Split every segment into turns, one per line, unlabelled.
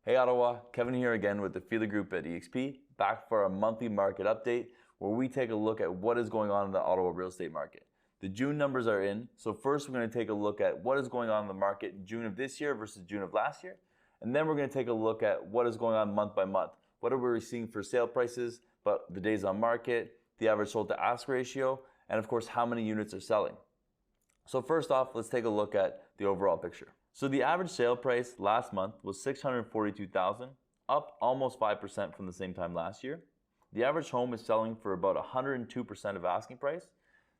Hey Ottawa, Kevin here again with the Feeler Group at eXp, back for our monthly market update where we take a look at what is going on in the Ottawa real estate market. The June numbers are in, so first we're going to take a look at what is going on in the market in June of this year versus June of last year, and then we're going to take a look at what is going on month by month. What are we seeing for sale prices, but the days on market, the average sold to ask ratio, and of course how many units are selling. So first off, let's take a look at the overall picture. So the average sale price last month was $642,000, up almost 5% from the same time last year. The average home is selling for about 102% of asking price.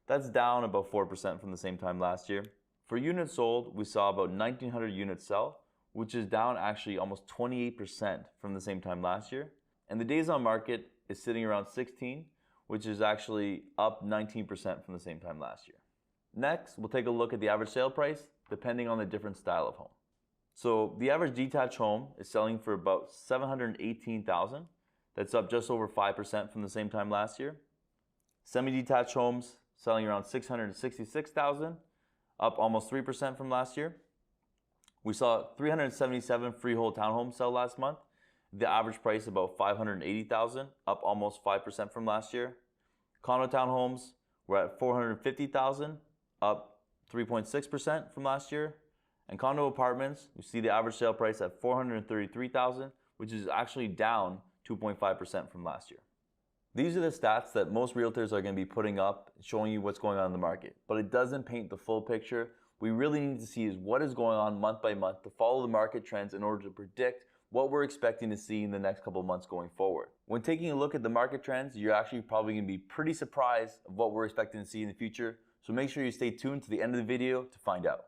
That's down about 4% from the same time last year. For units sold, we saw about 1,900 units sell, which is down actually almost 28% from the same time last year. And the days on market is sitting around 16, which is actually up 19% from the same time last year. Next, we'll take a look at the average sale price depending on the different style of home. So the average detached home is selling for about $718,000. That's up just over 5% from the same time last year. Semi-detached homes selling around $666,000, up almost 3% from last year. We saw 377 freehold townhomes sell last month. The average price about $580,000, up almost 5% from last year. Condo townhomes were at $450,000, up 3.6% from last year. And condo apartments, we see the average sale price at $433,000, which is actually down 2.5% from last year. These are the stats that most realtors are going to be putting up, showing you what's going on in the market. But it doesn't paint the full picture. We really need to see is what is going on month by month to follow the market trends in order to predict what we're expecting to see in the next couple of months going forward. When taking a look at the market trends, you're actually probably going to be pretty surprised of what we're expecting to see in the future. So make sure you stay tuned to the end of the video to find out.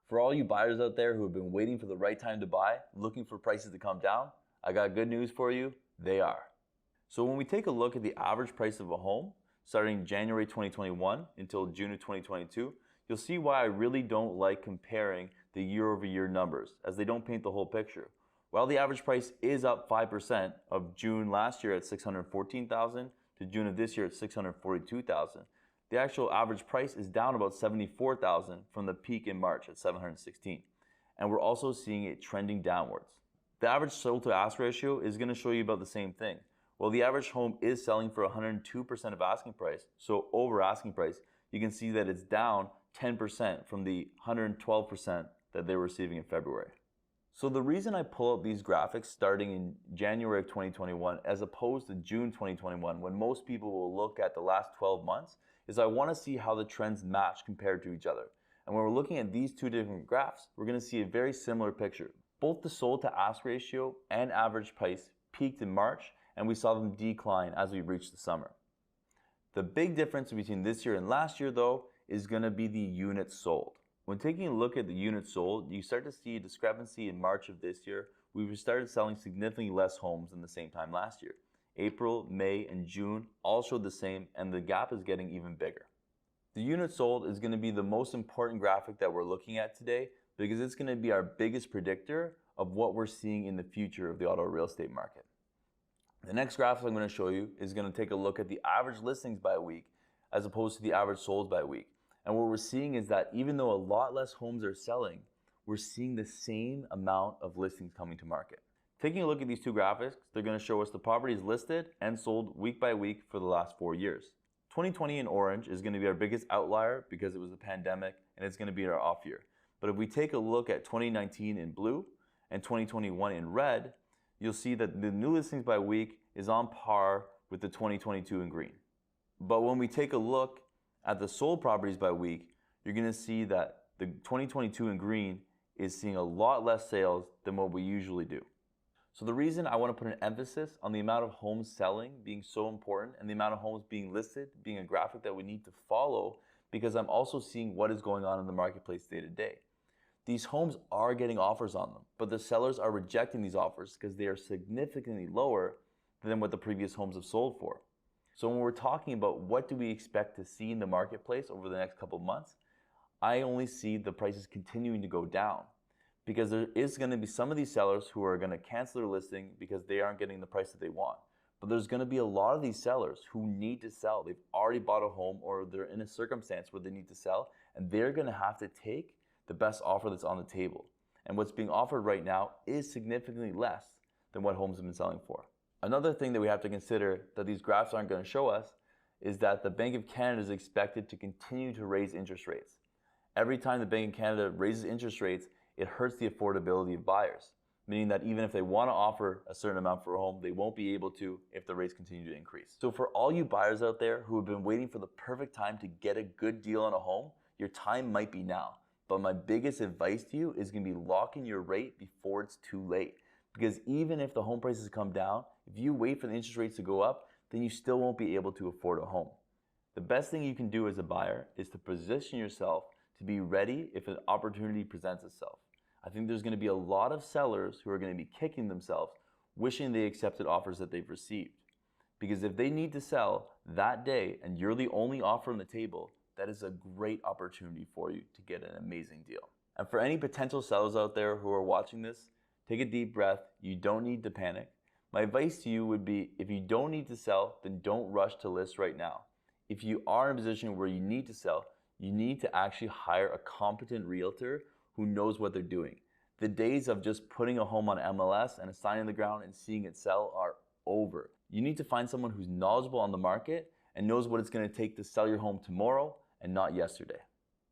For all you buyers out there who have been waiting for the right time to buy, looking for prices to come down, I got good news for you, they are. So when we take a look at the average price of a home, starting January 2021 until June of 2022, you'll see why I really don't like comparing the year-over-year numbers, as they don't paint the whole picture. While the average price is up 5% of June last year at $614,000 to June of this year at $642,000, the actual average price is down about $74,000 from the peak in March at $716,000. And we're also seeing it trending downwards. The average sold to ask ratio is going to show you about the same thing. While the average home is selling for 102% of asking price, so over asking price, you can see that it's down 10% from the 112% that they were receiving in February. So the reason I pull out these graphics starting in January of 2021 as opposed to June 2021, when most people will look at the last 12 months, is I want to see how the trends match compared to each other. And when we're looking at these two different graphs, we're going to see a very similar picture. Both the sold to ask ratio and average price peaked in March, and we saw them decline as we reached the summer. The big difference between this year and last year, though, is going to be the units sold. When taking a look at the units sold, you start to see a discrepancy in March of this year. We started selling significantly less homes than the same time last year. April, May, and June all showed the same, and the gap is getting even bigger. The units sold is going to be the most important graphic that we're looking at today because it's going to be our biggest predictor of what we're seeing in the future of the Ottawa real estate market. The next graphic I'm going to show you is going to take a look at the average listings by week as opposed to the average solds by week. And what we're seeing is that even though a lot less homes are selling, we're seeing the same amount of listings coming to market. Taking a look at these two graphics, they're going to show us the properties listed and sold week by week for the last 4 years. 2020 in orange is going to be our biggest outlier because it was a pandemic and it's going to be our off year. But if we take a look at 2019 in blue and 2021 in red, you'll see that the new listings by week is on par with the 2022 in green. But when we take a look at the sold properties by week, you're going to see that the 2022 in green is seeing a lot less sales than what we usually do. So the reason I want to put an emphasis on the amount of homes selling being so important and the amount of homes being listed being a graphic that we need to follow, because I'm also seeing what is going on in the marketplace day to day. These homes are getting offers on them, but the sellers are rejecting these offers because they are significantly lower than what the previous homes have sold for. So when we're talking about what do we expect to see in the marketplace over the next couple of months, I only see the prices continuing to go down because there is going to be some of these sellers who are going to cancel their listing because they aren't getting the price that they want. But there's going to be a lot of these sellers who need to sell. They've already bought a home or they're in a circumstance where they need to sell, and they're going to have to take the best offer that's on the table. And what's being offered right now is significantly less than what homes have been selling for. Another thing that we have to consider that these graphs aren't going to show us is that the Bank of Canada is expected to continue to raise interest rates. Every time the Bank of Canada raises interest rates, it hurts the affordability of buyers, meaning that even if they want to offer a certain amount for a home, they won't be able to if the rates continue to increase. So for all you buyers out there who have been waiting for the perfect time to get a good deal on a home, your time might be now. But my biggest advice to you is going to be locking your rate before it's too late. Because even if the home prices come down, if you wait for the interest rates to go up, then you still won't be able to afford a home. The best thing you can do as a buyer is to position yourself to be ready if an opportunity presents itself. I think there's going to be a lot of sellers who are going to be kicking themselves, wishing they accepted offers that they've received. Because if they need to sell that day and you're the only offer on the table, that is a great opportunity for you to get an amazing deal. And for any potential sellers out there who are watching this, take a deep breath. You don't need to panic. My advice to you would be, if you don't need to sell, then don't rush to list right now. If you are in a position where you need to sell, you need to actually hire a competent realtor who knows what they're doing. The days of just putting a home on MLS and a sign in the ground and seeing it sell are over. You need to find someone who's knowledgeable on the market and knows what it's going to take to sell your home tomorrow and not yesterday.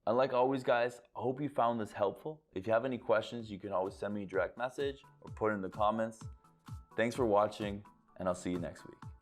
And like always, guys, I hope you found this helpful. If you have any questions, you can always send me a direct message or put it in the comments. Thanks for watching, and I'll see you next week.